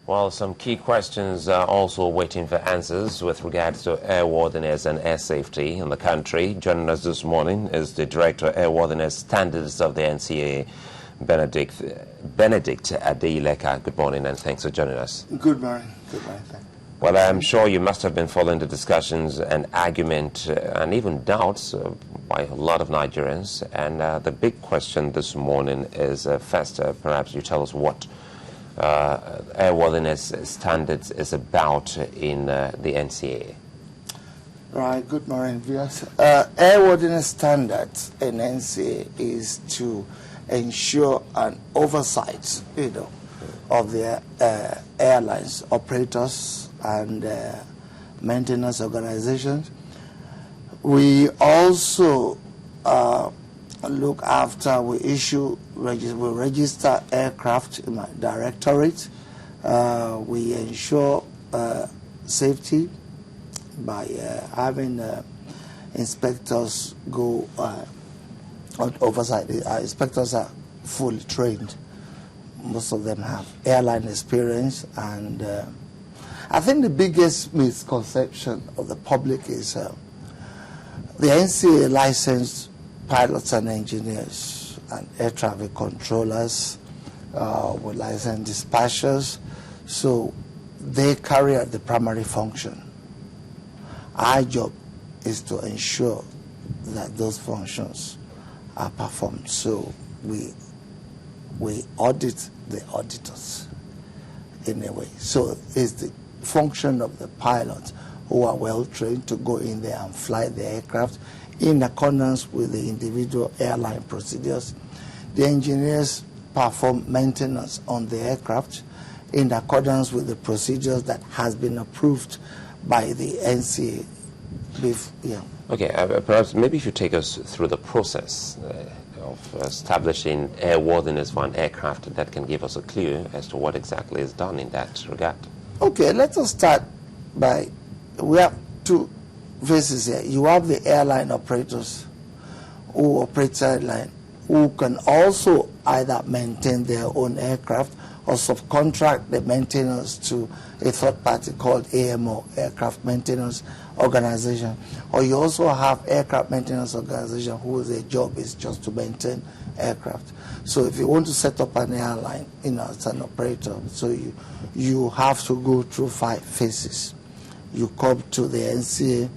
Well, some key questions are also waiting for answers with regards to airworthiness and air safety in the country. Joining us this morning is the Director of Airworthiness Standards of the NCAA, Benedict Adeileka. Good morning and thanks for joining us. Good morning. Good morning. Well, I'm sure you must have been following the discussions and argument and even doubts by a lot of Nigerians. And the big question this morning is, first, perhaps you tell us what airworthiness standards is about in the NCAA. Right, good morning, viewers. Airworthiness standards in NCAA is to ensure an oversight, of the airlines, operators, and maintenance organizations. We also look after, we register aircraft in my directorate. We ensure safety by having inspectors go on oversight. Inspectors are fully trained. Most of them have airline experience, and I think the biggest misconception of the public is the NCAA licensed pilots and engineers and air traffic controllers with licensed dispatchers, so they carry out the primary function. Our job is to ensure that those functions are performed, so we audit the auditors in a way. So it's the function of the pilots who are well trained to go in there and fly the aircraft in accordance with the individual airline procedures. The engineers perform maintenance on the aircraft in accordance with the procedures that has been approved by the NCAA. Okay, perhaps maybe if you take us through the process of establishing airworthiness for an aircraft, that can give us a clue as to what exactly is done in that regard. Okay, let us start by, we have two phases here. You have the airline operators who operate airline, who can also either maintain their own aircraft or subcontract the maintenance to a third party called AMO, Aircraft Maintenance Organization. Or you also have aircraft maintenance organization whose job is just to maintain aircraft. So if you want to set up an airline, as an operator, so you have to go through 5 phases. You come to the NCAA,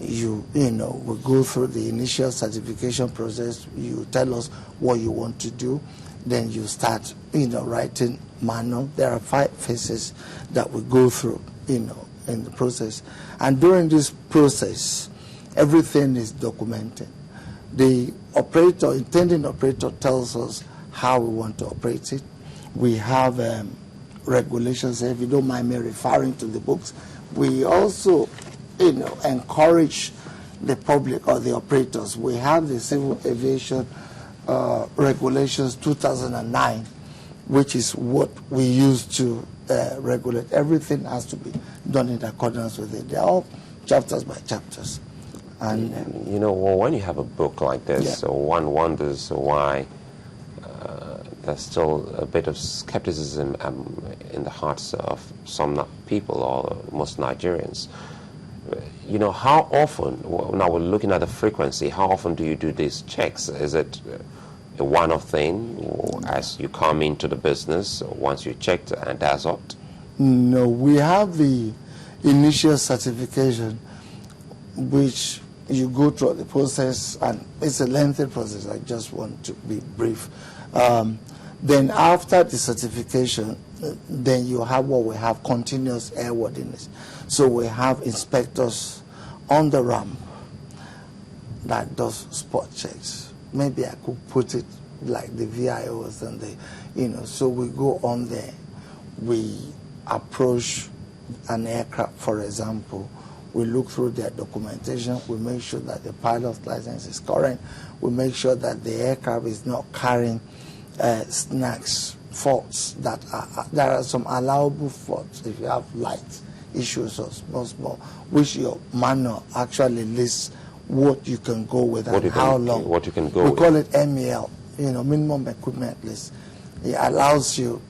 we go through the initial certification process. You tell us what you want to do. Then you start, writing manual. There are 5 phases that we go through, in the process. And during this process, everything is documented. The operator, intending operator, tells us how we want to operate it. We have regulations. If you don't mind me referring to the books, we also, encourage the public or the operators. We have the Civil Aviation Regulations 2009, which is what we use to regulate. Everything has to be done in accordance with it. They're all chapters by chapters. And when you have a book like this, one wonders why there's still a bit of skepticism in the hearts of some people, or most Nigerians. How often, now we're looking at the frequency, how often do you do these checks? Is it a one-off thing, or as you come into the business, once you checked and that's it? No, we have the initial certification, which you go through the process, and it's a lengthy process. I just want to be brief. Then after the certification, then you have what we have, continuous airworthiness. So we have inspectors on the ramp that does spot checks. Maybe I could put it like the VIOs and the, so we go on there. We approach an aircraft, for example. We look through their documentation. We make sure that the pilot's license is current. We make sure that the aircraft is not carrying snags, faults that there are some allowable faults if you have light issues or small, which your manual actually lists what you can go with and how long. What you can go with. We call it MEL, minimum equipment list. It allows you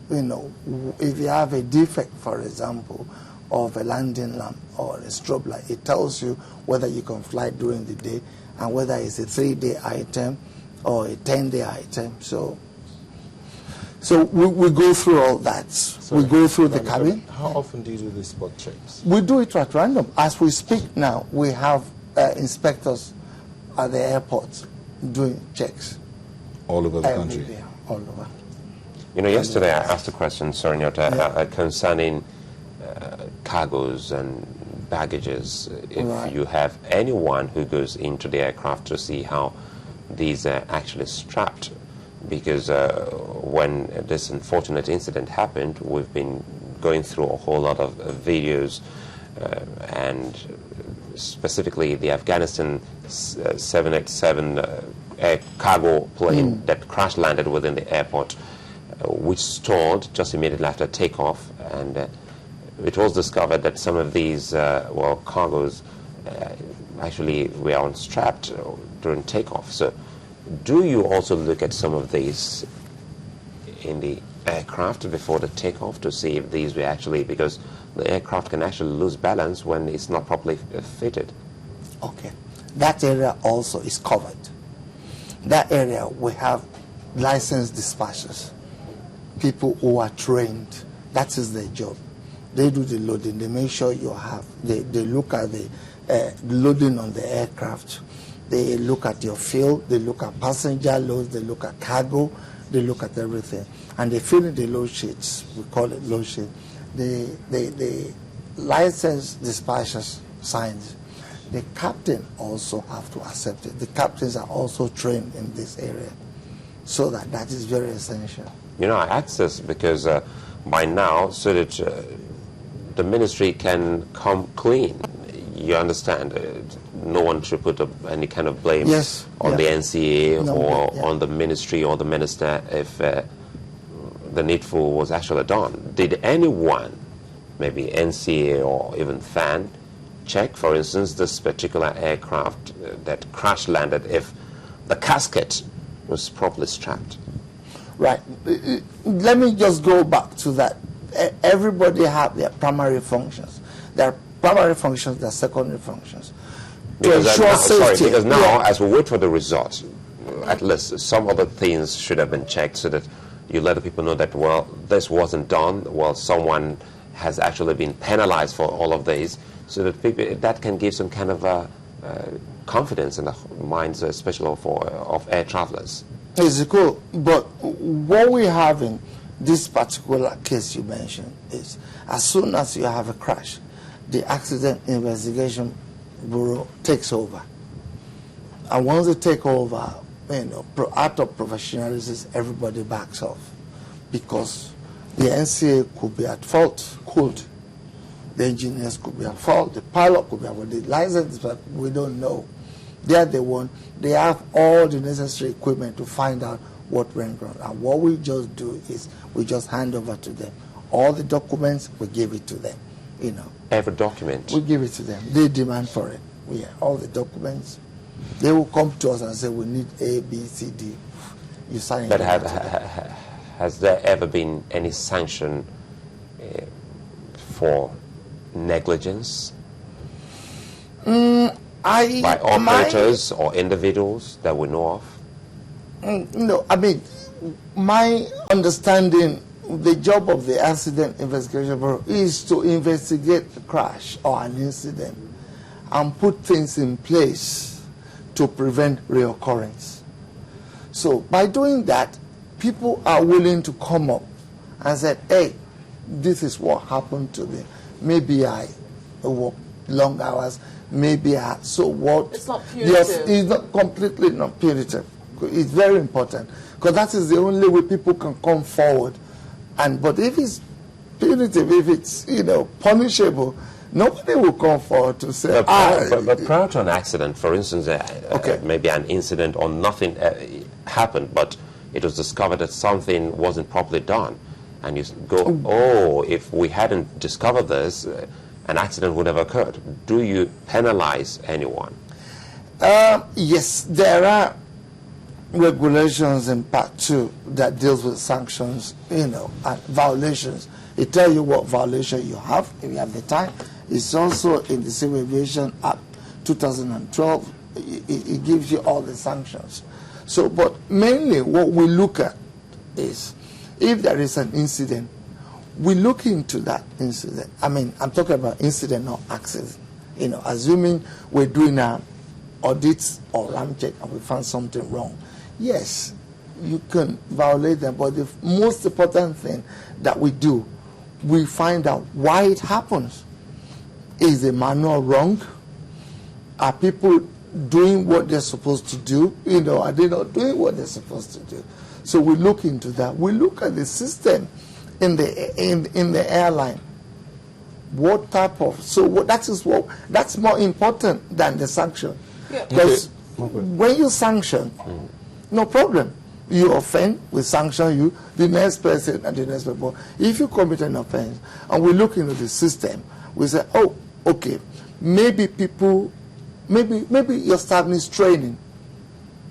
if you have a defect, for example, of a landing lamp or a strobe light, it tells you whether you can fly during the day and whether it's a 3-day item or a 10-day item. So we go through all that. Sorry, we go through the cabin. How often do you do these spot checks? We do it at random. As we speak now, we have inspectors at the airports doing checks. All over the country? Day, all over. Yesterday I asked a question, Sir Nyota, concerning cargoes and baggages. If you have anyone who goes into the aircraft to see how these are actually strapped, because when this unfortunate incident happened, we've been going through a whole lot of videos, and specifically the Afghanistan 787 air cargo plane that crash landed within the airport, which stalled just immediately after takeoff, and it was discovered that some of these cargoes actually were unstrapped during takeoff. So do you also look at some of these in the aircraft before the takeoff to see if these were actually, because the aircraft can actually lose balance when it's not properly fitted? Okay, that area also is covered. That area we have licensed dispatchers, people who are trained. That is their job. They do the loading. They make sure you have. They look at the loading on the aircraft. They look at your fuel. They look at passenger loads. They look at cargo. They look at everything, and they fill in the load sheets. We call it load sheet. The licensed dispatchers signs. The captain also have to accept it. The captains are also trained in this area, so that is very essential. I ask this because by now, so that the ministry can come clean. You understand? No one should put any kind of blame on the NCAA on the ministry or the minister if the needful was actually done. Did anyone, maybe NCAA or even FAN, check, for instance, this particular aircraft that crash landed, if the casket was properly strapped? Right. Let me just go back to that. Everybody have their primary functions. There are primary functions, there are secondary functions. Because now, as we wait for the results, at least some other things should have been checked so that you let the people know that, well, this wasn't done, well, someone has actually been penalized for all of these, so that people, that can give some kind of confidence in the minds, especially of air travelers. It's cool, but what we have in this particular case you mentioned is, as soon as you have a crash, the Accident Investigation Bureau takes over. And once they take over, out of professionalism, everybody backs off, because the NCAA could be at fault, the engineers could be at fault, the pilot could be at fault, the license, but we don't know. They are the one, they have all the necessary equipment to find out what went wrong. And what we just do is we just hand over to them. All the documents, we give it to them. Every document? We give it to them. They demand for it. All the documents. They will come to us and say, we need A, B, C, D. You sign it. But has there ever been any sanction for negligence? By operators or individuals that we know of? No, I mean, my understanding, the job of the Accident Investigation Bureau is to investigate a crash or an incident and put things in place to prevent reoccurrence. So by doing that, people are willing to come up and say, hey, this is what happened to me. Maybe I worked long hours. Maybe so what? It's not punitive. Yes, it's not completely not punitive. It's very important, because that is the only way people can come forward. But if it's punitive, if it's punishable, nobody will come forward to say. But prior to an accident, for instance, maybe an incident or nothing happened, but it was discovered that something wasn't properly done, and you go, oh, if we hadn't discovered this, an accident would have occurred. Do you penalize anyone? Yes, there are regulations in Part 2 that deals with sanctions, and violations. It tells you what violation you have if you have the time. It's also in the Civil Aviation Act 2012. It gives you all the sanctions. So, but mainly what we look at is if there is an incident, we look into that incident. I mean, I'm talking about incident, not accident. Assuming we're doing an audit or RAM check and we found something wrong. Yes, you can violate them, but the most important thing that we do, we find out why it happens. Is the manual wrong? Are people doing what they're supposed to do? Are they not doing what they're supposed to do? So we look into that. We look at the system in the airline. What type of that's more important than the sanction. Because when you sanction, no problem. You offend, we sanction you, the next person and the next person. If you commit an offense and we look into the system, we say, oh, okay, maybe your staff needs training.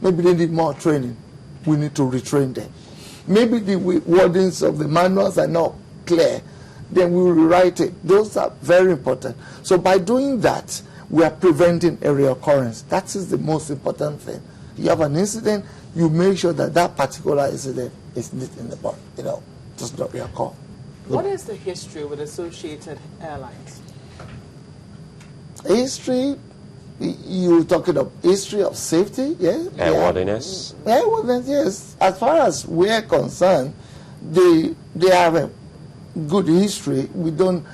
Maybe they need more training. We need to retrain them. Maybe the wordings of the manuals are not clear. Then we will rewrite it. Those are very important. So by doing that, we are preventing a reoccurrence. That is the most important thing. You have an incident, you make sure that that particular incident is nit in the bud, does not reoccur. What is the history with Associated Airlines? History, you're talking of history of safety, yes? Airworthiness? Airworthiness, yes. As far as we're concerned, they have a good history. We don't,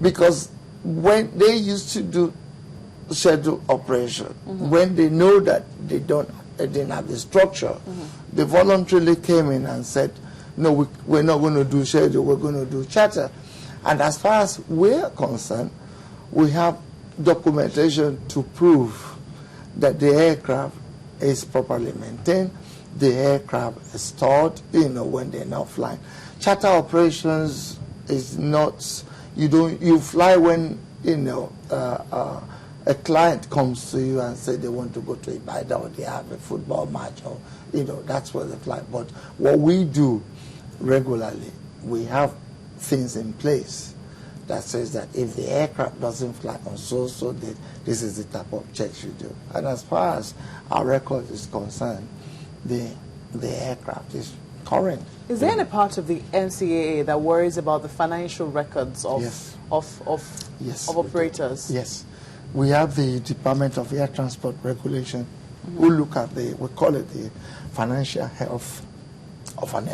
because when they used to do scheduled operation, when they know that they didn't have the structure, they voluntarily came in and said, no, we're not going to do schedule, we're going to do charter. And as far as we're concerned, we have documentation to prove that the aircraft is properly maintained, the aircraft is stored, when they're not flying. Charter operations is not, you fly when, a client comes to you and say they want to go to Ibadan or they have a football match or, that's where they fly. But what we do regularly, we have things in place that says that if the aircraft doesn't fly on so date, this is the type of checks you do. And as far as our record is concerned, the aircraft is current. Is there any part of the NCAA that worries about the financial records of Yes. of operators? Yes. We have the Department of Air Transport Regulation who look at we call it the financial health of an airline.